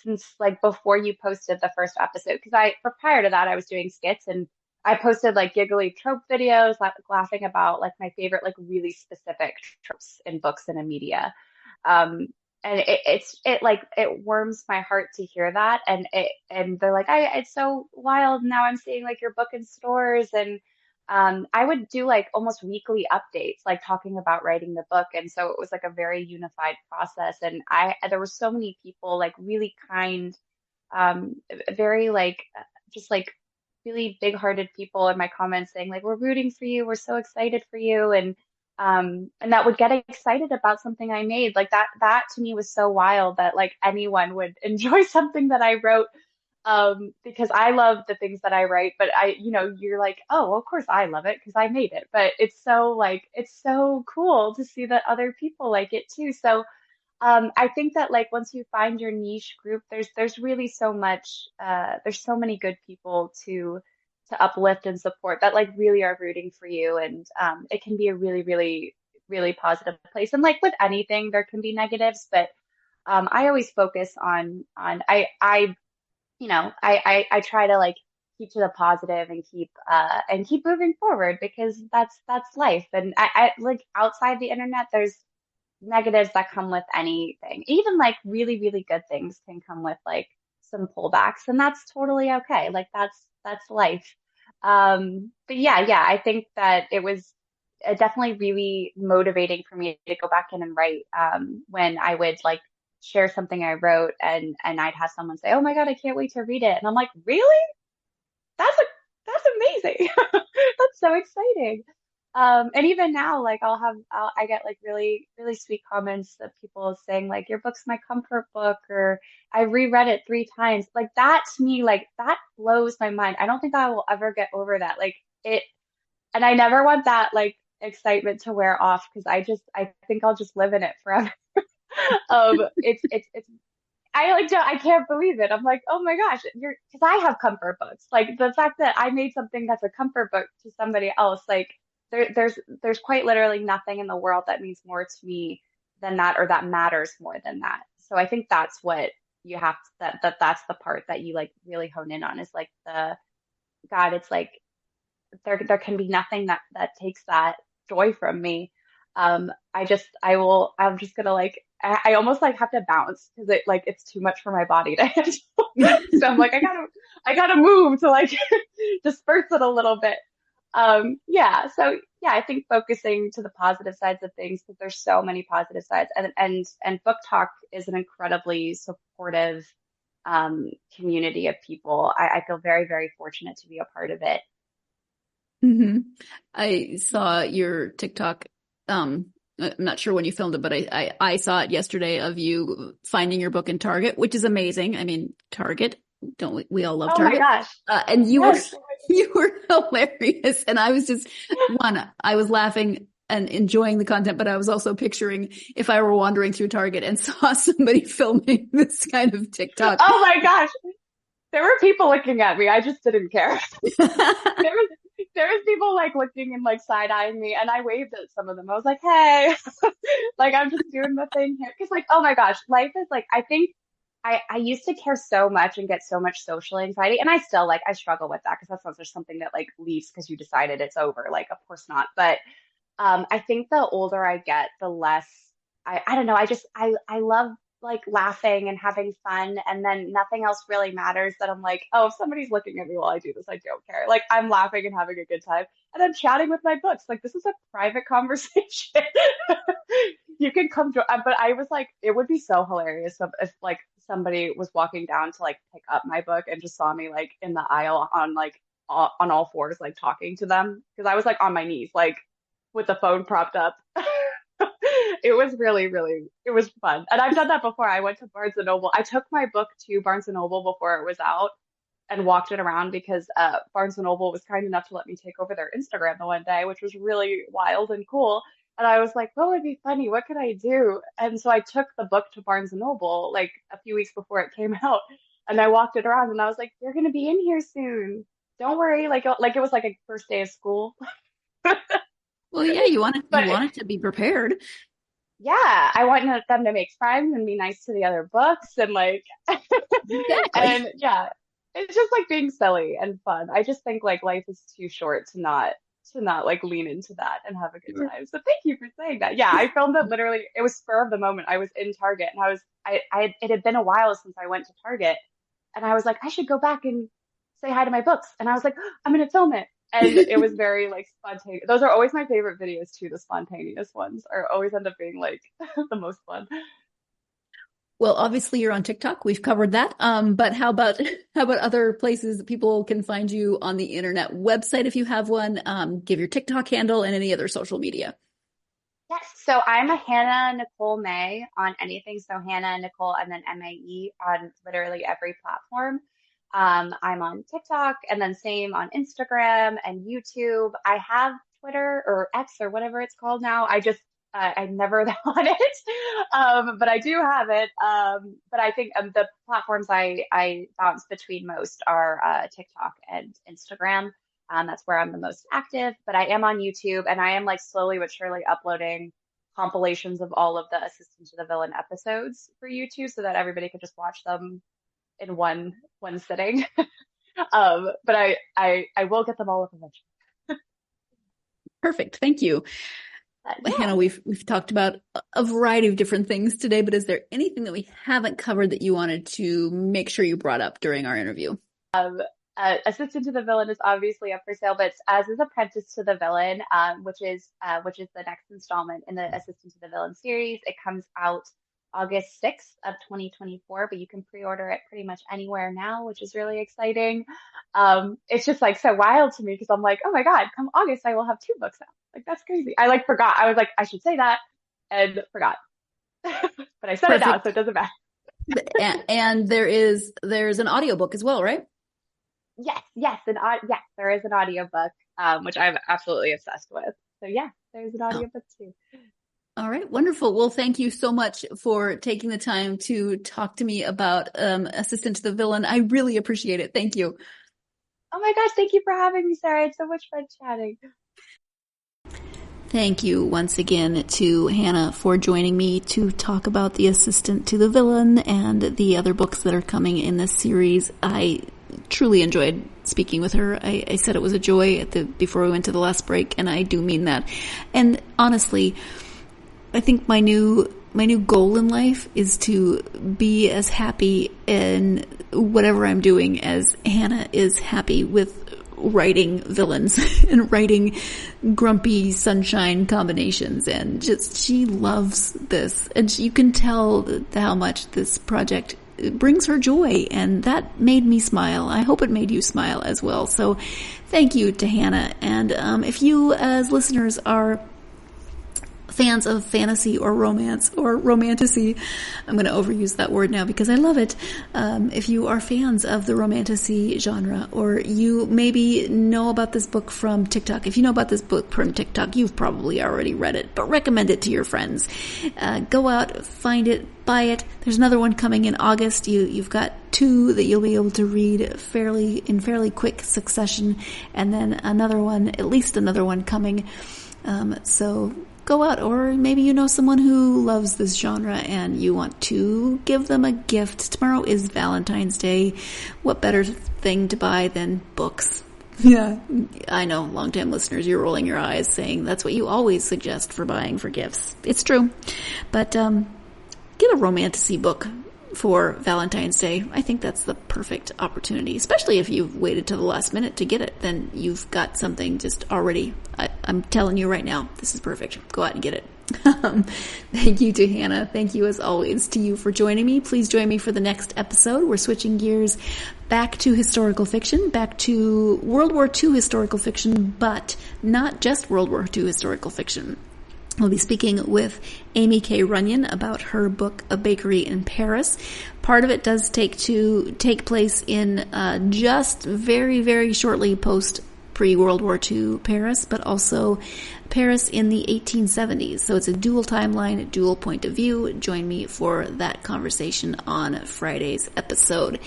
since like before you posted the first episode. Cause prior to that, I was doing skits and I posted like giggly trope videos, laughing about like my favorite, like really specific tropes in books and in media. And it warms my heart to hear that. And they're like, it's so wild. Now I'm seeing like your book in stores. And I would do like almost weekly updates, like talking about writing the book. And so it was like a very unified process. And there were so many people, like really kind, very like, just like really big hearted people in my comments saying like, we're rooting for you. We're so excited for you. And that would get excited about something I made. Like that to me was so wild that like anyone would enjoy something that I wrote. Because I love the things that I write, but you're like, oh, of course I love it because I made it. But it's so cool to see that other people like it too. So, I think that like once you find your niche group, there's really so much, there's so many good people to uplift and support that like really are rooting for you. And, it can be a really, really, really positive place. And like with anything, there can be negatives, but, I always focus on I try to like keep to the positive and keep moving forward, because that's life. And I like outside the internet, there's negatives that come with anything. Even like really, really good things can come with like some pullbacks, and that's totally okay. Like that's life. But yeah, I think that it was definitely really motivating for me to go back in and write, when I would like share something I wrote and I'd have someone say, "Oh my God, I can't wait to read it." And I'm like, "Really? That's a that's amazing. That's so exciting." And even now, like I get like really, really sweet comments of people saying like, "Your book's my comfort book," or "I reread it 3 times." Like that to me, like that blows my mind. I don't think I will ever get over that. Like it, and I never want that like excitement to wear off, because I think I'll just live in it forever. It's I like don't, I can't believe it. I'm like, oh my gosh, because I have comfort books. Like the fact that I made something that's a comfort book to somebody else, like there's quite literally nothing in the world that means more to me than that, or that matters more than that. So I think that's what you have to, that's the part that you like really hone in on, is like the God, it's like there can be nothing that takes that joy from me. I'm just gonna like, I almost like have to bounce, because it's too much for my body to handle. So I'm like, I gotta move to like disperse it a little bit. Yeah. So yeah, I think focusing to the positive sides of things, because there's so many positive sides, and Book Talk is an incredibly supportive, community of people. I feel very, very fortunate to be a part of it. Mm-hmm. I saw your TikTok. I'm not sure when you filmed it, but I saw it yesterday of you finding your book in Target, which is amazing. I mean, Target, don't we all love Target? Oh my gosh. And Yes. you were hilarious. And I was just, I was laughing and enjoying the content, but I was also picturing if I were wandering through Target and saw somebody filming this kind of TikTok. Oh my gosh. There were people looking at me. I just didn't care. There was people like looking and like side eyeing me, and I waved at some of them. I was like, "Hey," like I'm just doing the thing here. Because like, oh my gosh, life is like, I think I used to care so much and get so much social anxiety, and I still like I struggle with that, because that's not just something that like leaves because you decided it's over. Like, of course not. But I think the older I get, the less I don't know. I love like laughing and having fun, and then nothing else really matters. That I'm like, oh, if somebody's looking at me while I do this, I don't care. Like I'm laughing and having a good time, and I'm chatting with my books. Like this is a private conversation. You can come to, but I was like, it would be so hilarious if like somebody was walking down to like pick up my book and just saw me like in the aisle on like on all fours, like talking to them, because I was like on my knees, like with the phone propped up. It was really, really, it was fun. And I've done that before. I went to Barnes and Noble. I took my book to Barnes and Noble before it was out and walked it around, because Barnes and Noble was kind enough to let me take over their Instagram the one day, which was really wild and cool. And I was like, what would be funny? What could I do? And so I took the book to Barnes and Noble like a few weeks before it came out, and I walked it around, and I was like, you're going to be in here soon. Don't worry. Like it was like a first day of school. Well, yeah, you wanted to be prepared. Yeah, I want them to make friends and be nice to the other books, and like, Exactly. and yeah, it's just like being silly and fun. I just think like life is too short to not like lean into that and have a good time. So thank you for saying that. Yeah, I filmed it literally. It was spur of the moment. I was in Target, and it had been a while since I went to Target, and I was like, I should go back and say hi to my books. And I was like, I'm gonna film it. And it was very like spontaneous. Those are always my favorite videos too. The spontaneous ones are always end up being like the most fun. Well, obviously you're on TikTok. We've covered that. But how about other places that people can find you on the internet? Website, if you have one, give your TikTok handle and any other social media. Yes. So I'm a Hannah Nicole May on anything. So Hannah Nicole and then MAE on literally every platform. I'm on TikTok, and then same on Instagram and YouTube. I have Twitter or X or whatever it's called now. I'm never on it. But I do have it. But I think the platforms I bounce between most are TikTok and Instagram. That's where I'm the most active, but I am on YouTube, and I am like slowly but surely uploading compilations of all of the Assistant to the Villain episodes for YouTube, so that everybody could just watch them in one sitting. But I will get them all up eventually. Perfect. Thank you. Yeah. Hannah, we've talked about a variety of different things today, but is there anything that we haven't covered that you wanted to make sure you brought up during our interview? Assistant to the Villain is obviously up for sale, but as is Apprentice to the Villain, which is the next installment in the Assistant to the Villain series. It comes out August 6th of 2024, but you can pre-order it pretty much anywhere now, which is really exciting. It's just like so wild to me because I'm like, oh my God, come August, I will have 2 books out. Like, that's crazy. I like forgot. I was like, I should say that and forgot. But I said it now, so it doesn't matter. And there's an audiobook as well, right? Yes, there is an audiobook, which I'm absolutely obsessed with. So yeah, there's an audiobook too. All right, wonderful. Well, thank you so much for taking the time to talk to me about Assistant to the Villain. I really appreciate it. Thank you. Oh my gosh, thank you for having me, Sarah. It's so much fun chatting. Thank you once again to Hannah for joining me to talk about The Assistant to the Villain and the other books that are coming in this series. I truly enjoyed speaking with her. I said it was a joy before we went to the last break, and I do mean that. And honestly, I think my new goal in life is to be as happy in whatever I'm doing as Hannah is happy with writing villains and writing grumpy sunshine combinations, and just she loves this, and you can tell how much this project brings her joy, and that made me smile. I hope it made you smile as well. So thank you to Hannah. And if you as listeners are fans of fantasy or romance or romantasy, I'm going to overuse that word now because I love it. If you are fans of the romantasy genre, or you maybe know about this book from TikTok, if you know about this book from TikTok, you've probably already read it, but recommend it to your friends. Go out, find it, buy it. There's another one coming in August. You've got 2 that you'll be able to read in fairly quick succession, and then at least another one coming. So go out, or maybe you know someone who loves this genre and you want to give them a gift. Tomorrow is Valentine's Day. What better thing to buy than books? Yeah, I know, longtime listeners, you're rolling your eyes saying that's what you always suggest for buying for gifts. It's true. But get a romantasy book for Valentine's Day. I think that's the perfect opportunity, especially if you've waited till the last minute to get it. Then you've got something just already. I'm telling you right now, this is perfect. Go out and get it. Thank you to Hannah. Thank you as always to you for joining me. Please join me for the next episode. We're switching gears back to historical fiction, back to World War II historical fiction, but not just World War II historical fiction. We'll be speaking with Amy K. Runyon about her book, A Bakery in Paris. Part of it does take place in just very, very shortly post pre-World War II Paris, but also Paris in the 1870s. So it's a dual timeline, a dual point of view. Join me for that conversation on Friday's episode.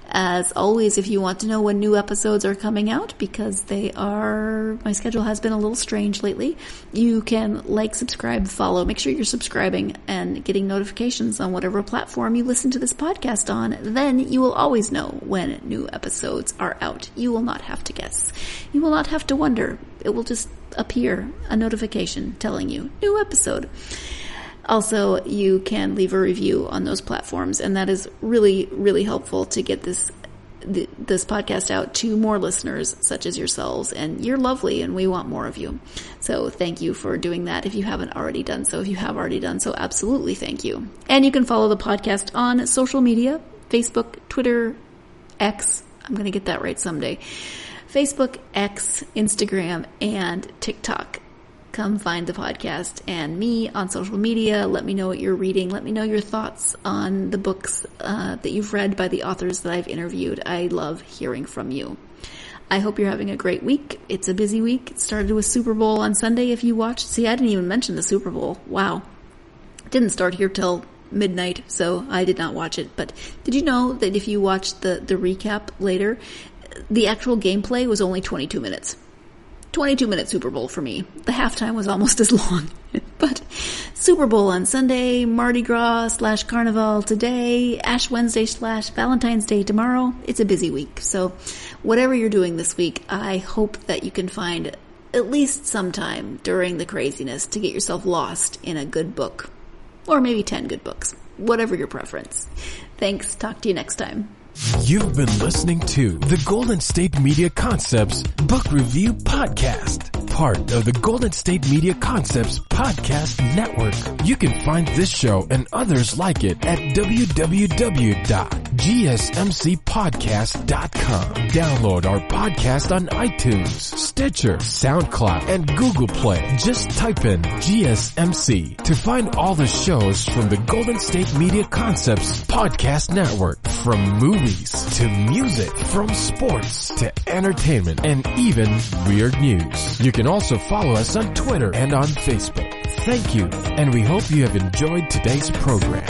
As always, if you want to know when new episodes are coming out, because my schedule has been a little strange lately, you can subscribe, follow. Make sure you're subscribing and getting notifications on whatever platform you listen to this podcast on. Then you will always know when new episodes are out. You will not have to guess. You will not have to wonder. It will just appear a notification telling you new episode. Also, you can leave a review on those platforms, and that is really, really helpful to get this podcast out to more listeners such as yourselves. And you're lovely, and we want more of you. So thank you for doing that if you haven't already done so. If you have already done so, absolutely thank you. And you can follow the podcast on social media, Facebook, Twitter, X. I'm going to get that right someday. Facebook, X, Instagram, and TikTok. Come find the podcast and me on social media. Let me know what you're reading. Let me know your thoughts on the books that you've read by the authors that I've interviewed. I love hearing from you. I hope you're having a great week. It's a busy week. It started with Super Bowl on Sunday if you watched. See, I didn't even mention the Super Bowl. Wow. It didn't start here till midnight, so I did not watch it. But did you know that if you watch the recap later, the actual gameplay was only 22 minutes. 22-minute Super Bowl for me. The halftime was almost as long. But Super Bowl on Sunday, Mardi Gras / Carnival today, Ash Wednesday / Valentine's Day tomorrow. It's a busy week. So whatever you're doing this week, I hope that you can find at least some time during the craziness to get yourself lost in a good book. Or maybe 10 good books. Whatever your preference. Thanks. Talk to you next time. You've been listening to the Golden State Media Concepts Book Review Podcast, part of the Golden State Media Concepts Podcast Network. You can find this show and others like it at www.gsmcpodcast.com. Download our podcast on iTunes, Stitcher, SoundCloud, and Google Play. Just type in GSMC to find all the shows from the Golden State Media Concepts Podcast Network, from movies to music, from sports to entertainment, and even weird news. You can also follow us on Twitter and on Facebook. Thank you, and we hope you have enjoyed today's program.